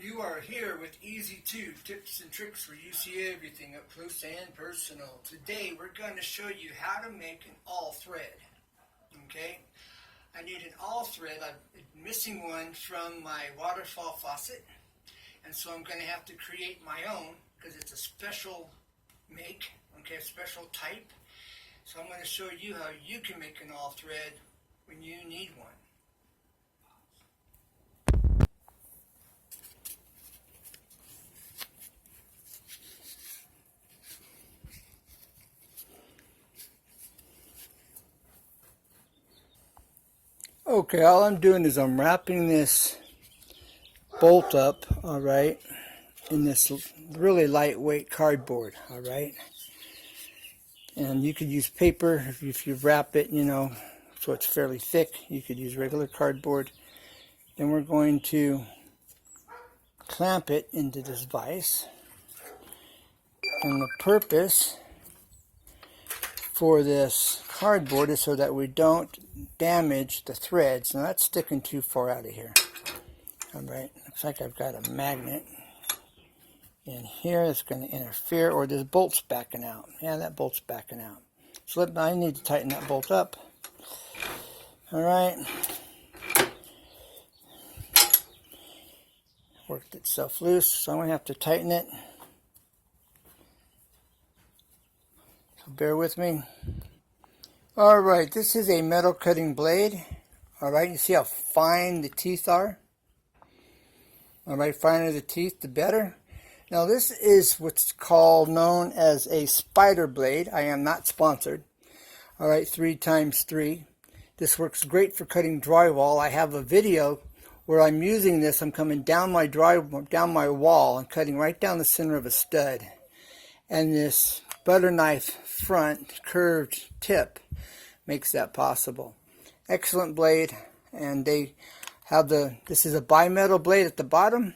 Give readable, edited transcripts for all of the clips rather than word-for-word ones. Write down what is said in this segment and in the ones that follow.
You are here with Easytotipsandtrickse tips and tricks where you see everything up close and personal. Today we're going to show you how to make an all thread. Okay? I need an all thread. I'm missing one from my waterfall faucet, and so I'm going to have to create my own because it's a special make, okay, a special type. So I'm going to show you how you can make an all thread when you need one. Okay, all I'm doing is I'm wrapping this bolt up, alright, in this really lightweight cardboard, alright. And you could use paper if you wrap it, you know, so it's fairly thick. You could use regular cardboard. Then we're going to clamp it into this vise. And the purpose for this cardboard is so that we don't damage the threads. Now that's sticking too far out of here. Alright, looks like I've got a magnet in here that's going to interfere, or this bolt's backing out. Yeah, that bolt's backing out. So I need to tighten that bolt up. Alright. Worked itself loose, so I'm going to have to tighten it. So bear with me. Alright, this is a metal cutting blade. Alright, you see how fine the teeth are? Alright, finer the teeth, the better. Now this is what's known as a spider blade. I am not sponsored. Alright, 3x3. This works great for cutting drywall. I have a video where I'm using this. I'm coming down my wall and cutting right down the center of a stud. And this butter knife front curved tip makes that possible. Excellent blade, and they have this is a bimetal blade at the bottom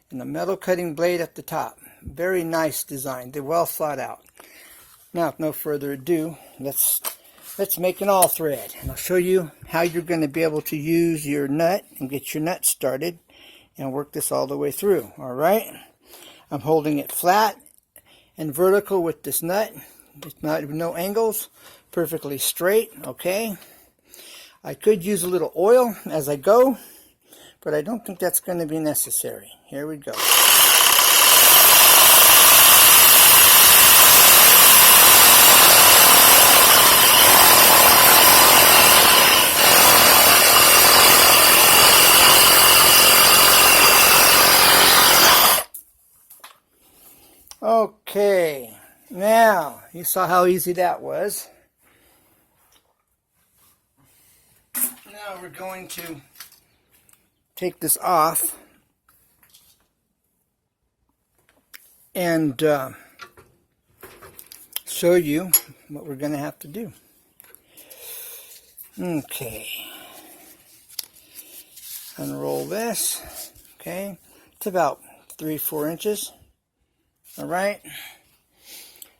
and a metal cutting blade at the top. Very nice design. They're well thought out. Now, with no further ado, let's make an all thread, and I'll show you how you're going to be able to use your nut and get your nut started and work this all the way through. All right, I'm holding it flat and vertical with this nut. It's not no angles, perfectly straight. Okay, I could use a little oil as I go, but I don't think that's going to be necessary. Here we go. Okay, now you saw how easy that was. Now we're going to take this off and show you what we're going to have to do. Okay, unroll this. Okay, it's about 3-4 inches. All right,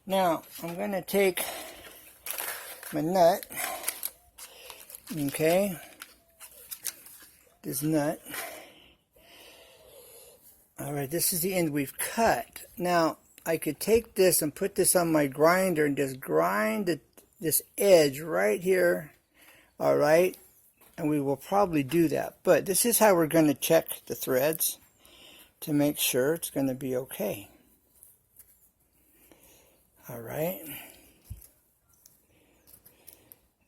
now I'm going to take my nut, okay, this nut. All right, this is the end we've cut. Now, I could take this and put this on my grinder and just grind this edge right here, all right, and we will probably do that. But this is how we're going to check the threads to make sure it's going to be okay. All right,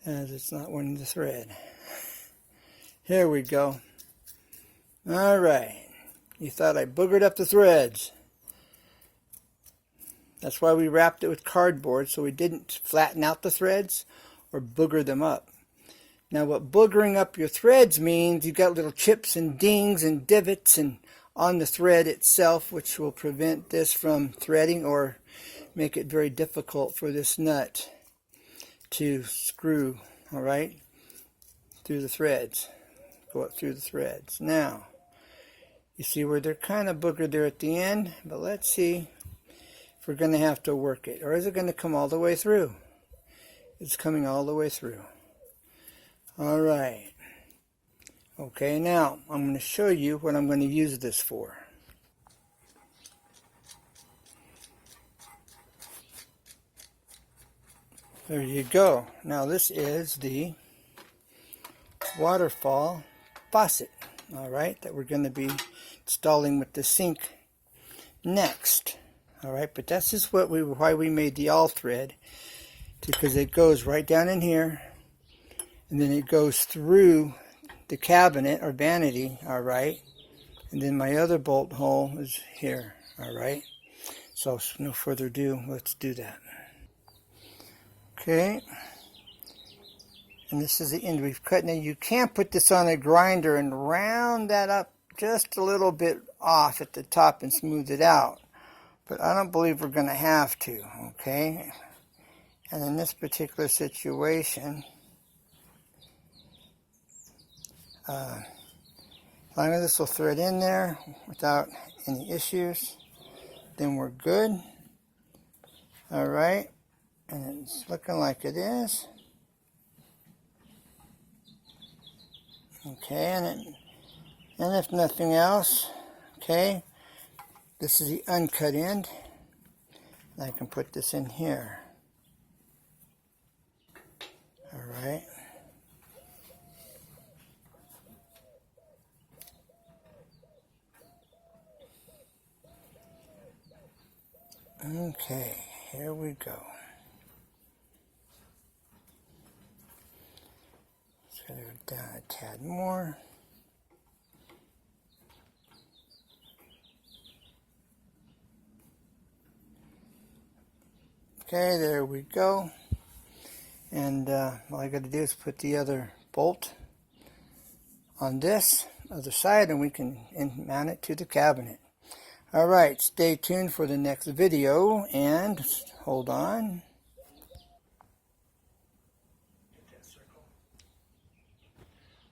as it's not wanting to thread. Here we go. All right, you thought I boogered up the threads. That's why we wrapped it with cardboard, so we didn't flatten out the threads or booger them up. Now what boogering up your threads means, you've got little chips and dings and divots and on the thread itself, which will prevent this from threading or make it very difficult for this nut to screw, all right, through the threads, go up through the threads. Now, you see where they're kind of boogered there at the end, but let's see if we're going to have to work it, or is it going to come all the way through? It's coming all the way through. All right. Okay, now I'm going to show you what I'm going to use this for. There you go. Now this is the waterfall faucet, all right, that we're going to be installing with the sink next. All right, but that's just why we made the all thread, because it goes right down in here, and then it goes through the cabinet or vanity, all right, and then my other bolt hole is here, all right. So no further ado, let's do that. Okay, and this is the end we've cut. Now you can put this on a grinder and round that up just a little bit off at the top and smooth it out, but I don't believe we're going to have to, okay. And in this particular situation, as long as this will thread in there without any issues, then we're good. All right, and it's looking like it is. Okay, and if nothing else, okay, this is the uncut end. I can put this in here. All right. Okay, here we go. So go down a tad more. Okay, there we go. And all I got to do is put the other bolt on this other side, and we can mount it to the cabinet. All right, stay tuned for the next video, and hold on.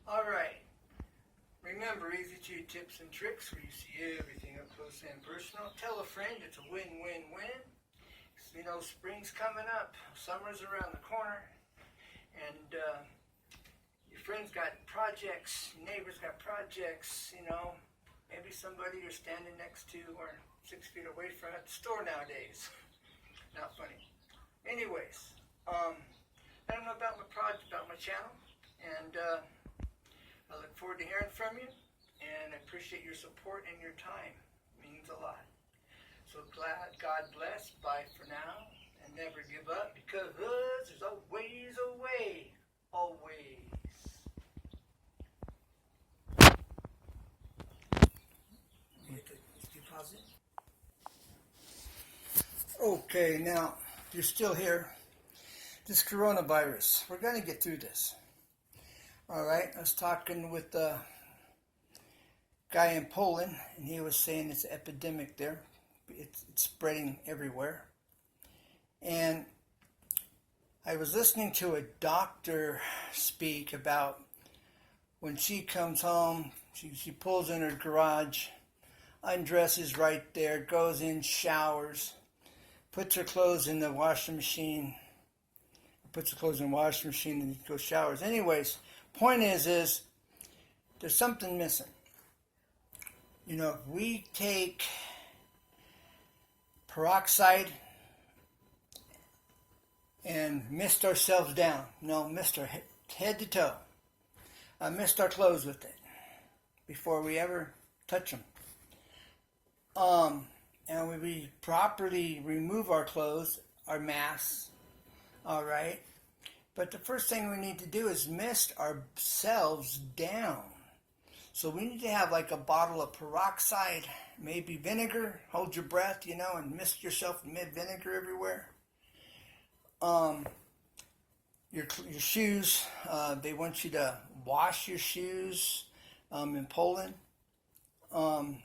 All right, remember Easy Tips and Tricks, where you see everything up close and personal. Tell a friend, it's a win-win-win. You know, spring's coming up, summer's around the corner, and your friends got projects, neighbors got projects, you know, maybe somebody you're standing next to or 6 feet away from at the store nowadays. Not funny. Anyways, I don't know about my project, about my channel, and I look forward to hearing from you, and I appreciate your support and your time. It means a lot. So glad, God bless, bye for now, and never give up, because there's always a way, always. Okay, now, if you're still here, this coronavirus, we're going to get through this. All right, I was talking with a guy in Poland, and he was saying it's an epidemic there. It's spreading everywhere. And I was listening to a doctor speak about when she comes home, she pulls in her garage, undresses right there, goes in, showers, puts her clothes in the washing machine, and goes showers. Anyways, point is there's something missing. You know, if we take peroxide and mist ourselves down, mist our head to toe, mist our clothes with it before we ever touch them. And we properly remove our clothes, our masks, all right? But the first thing we need to do is mist ourselves down. So we need to have like a bottle of peroxide, maybe vinegar, hold your breath, and mist yourself with vinegar everywhere. Your shoes, they want you to wash your shoes in Poland because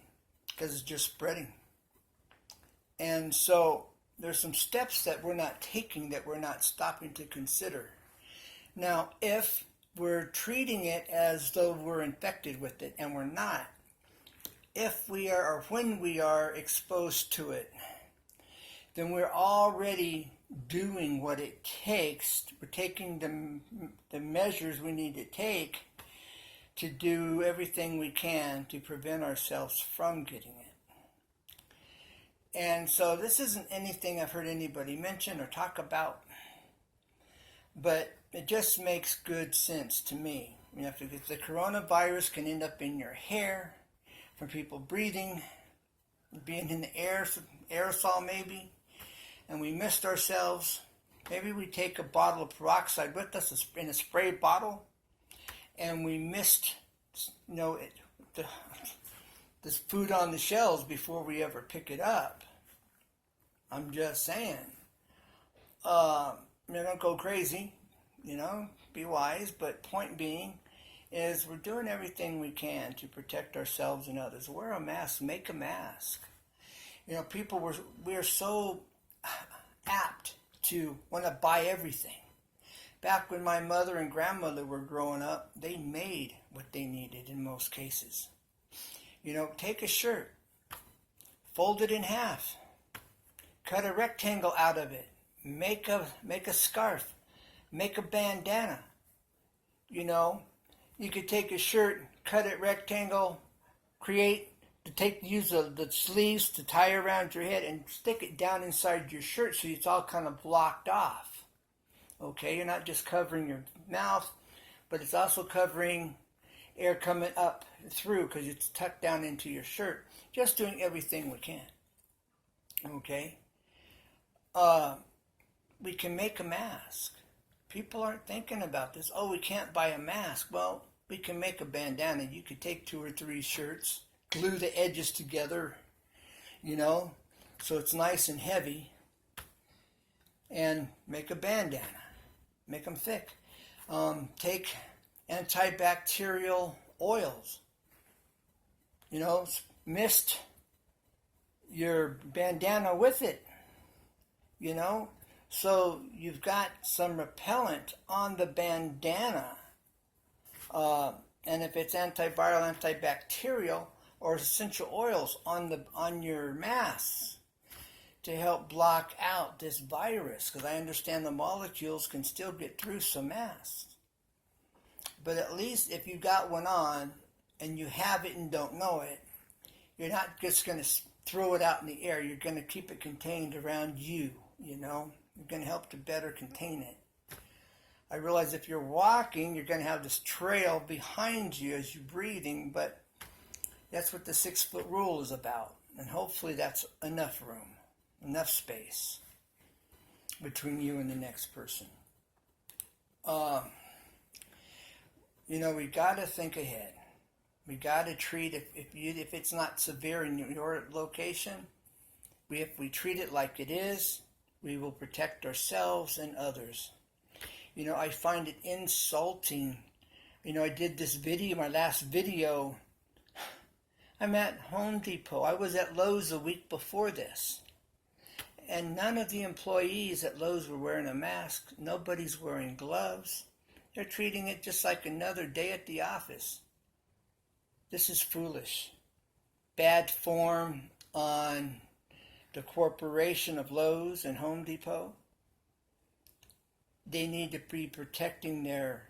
it's just spreading. And so there's some steps that we're not taking, that we're not stopping to consider. Now, if we're treating it as though we're infected with it, and we're not, if we are, or when we are exposed to it, then we're already doing what it takes. We're taking the measures we need to take to do everything we can to prevent ourselves from getting it. And so this isn't anything I've heard anybody mention or talk about. But it just makes good sense to me. You know, if the coronavirus can end up in your hair from people breathing, being in the air, aerosol maybe, and we missed ourselves, maybe we take a bottle of peroxide with us in a spray bottle, and we missed, you know, this food on the shelves before we ever pick it up. I'm just saying. Don't go crazy, you know, be wise, but point being is we're doing everything we can to protect ourselves and others. Wear a mask, make a mask. You know, we are so apt to want to buy everything. Back when my mother and grandmother were growing up, they made what they needed in most cases. You know, take a shirt, fold it in half, cut a rectangle out of it, make a scarf, make a bandana. You know, you could take a shirt, cut it rectangle, use the sleeves to tie around your head and stick it down inside your shirt so it's all kind of blocked off. Okay, you're not just covering your mouth, but it's also covering air coming up through because it's tucked down into your shirt. Just doing everything we can. Okay? We can make a mask. People aren't thinking about this. Oh, we can't buy a mask. Well, we can make a bandana. You could take 2 or 3 shirts, glue the edges together, you know, so it's nice and heavy, and make a bandana. Make them thick. Take antibacterial oils. You know, mist your bandana with it. You know, so you've got some repellent on the bandana. And if it's antiviral, antibacterial, or essential oils on your masks to help block out this virus, because I understand the molecules can still get through some masks. But at least if you got one on and you have it and don't know it, you're not just going to throw it out in the air. You're going to keep it contained around you, you know. You're going to help to better contain it. I realize if you're walking, you're going to have this trail behind you as you're breathing, but that's what the 6-foot rule is about. And hopefully that's enough room, enough space between you and the next person. You know, we got to think ahead. We got to treat if it's not severe in your location, if we treat it like it is, we will protect ourselves and others. You know, I find it insulting. You know, I did this video, my last video. I'm at Home Depot. I was at Lowe's a week before this. And none of the employees at Lowe's were wearing a mask. Nobody's wearing gloves. They're treating it just like another day at the office. This is foolish. Bad form on the corporation of Lowe's and Home Depot. They need to be protecting their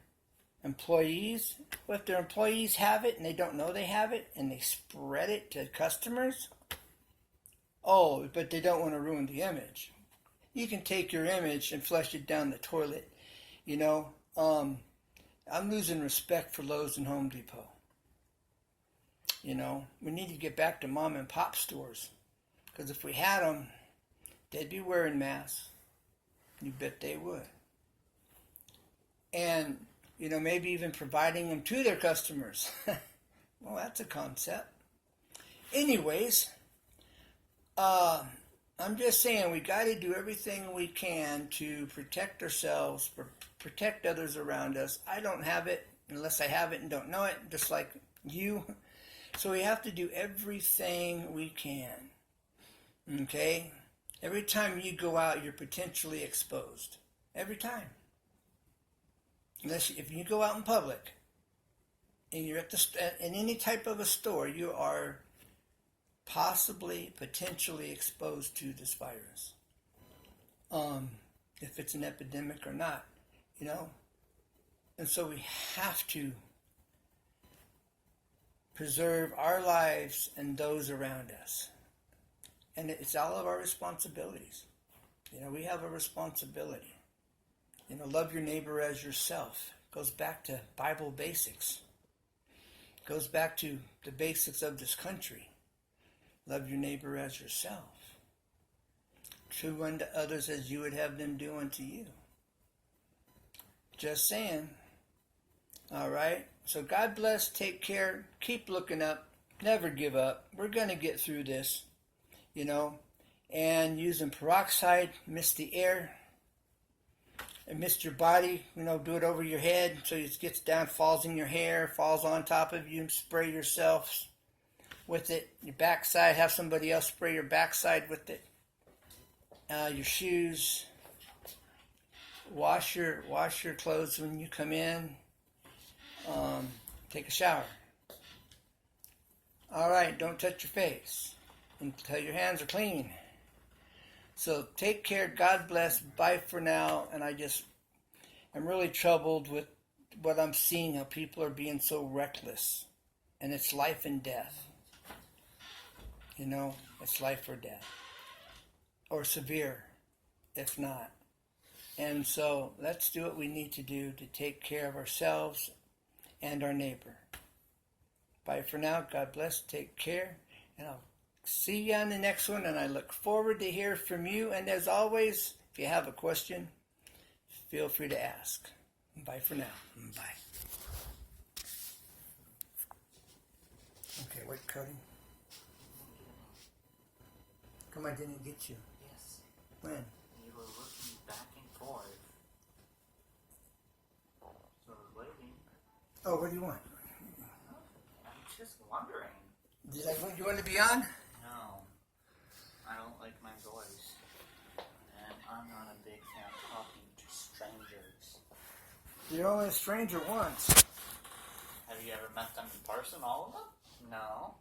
employees. Well, if their employees have it and they don't know they have it and they spread it to customers, oh, but they don't want to ruin the image. You can take your image and flush it down the toilet. You know, I'm losing respect for Lowe's and Home Depot. You know, we need to get back to mom and pop stores. Because if we had them, they'd be wearing masks. You bet they would. And, you know, maybe even providing them to their customers. Well, that's a concept. Anyways, I'm just saying we got to do everything we can to protect ourselves, protect others around us. I don't have it unless I have it and don't know it, just like you. So we have to do everything we can. Okay? Every time you go out, you're potentially exposed. Every time. If you go out in public and you're in any type of a store, you are potentially exposed to this virus. If it's an epidemic or not, you know. And so we have to preserve our lives and those around us. And it's all of our responsibilities. You know, we have a responsibility. Love your neighbor as yourself. Goes back to Bible basics. Goes back to the basics of this country. Love your neighbor as yourself. True unto others as you would have them do unto you. Just saying. All right. So God bless. Take care. Keep looking up. Never give up. We're going to get through this. And using peroxide, mist the air. And mist your body. Do it over your head so it gets down, falls in your hair, falls on top of you. Spray yourself with it. Your backside, have somebody else spray your backside with it. Your shoes. Wash your clothes when you come in. Take a shower. All right, don't touch your face until your hands are clean. So take care. God bless. Bye for now. And I'm really troubled with what I'm seeing, how people are being so reckless. And it's life and death. It's life or death. Or severe, if not. And so let's do what we need to do to take care of ourselves and our neighbor. Bye for now. God bless. Take care. And I'll see you on the next one. And I look forward to hear from you. And as always, if you have a question, feel free to ask. Bye for now. Bye. Okay, what cutting? Come on, I didn't get you. Yes. When? You were looking back and forth. So I was waiting. Oh, what do you want? I'm just wondering. You want to be on? No. I don't like my voice. And I'm not a big fan of talking to strangers. You're only a stranger once. Have you ever met them in person, all of them? No.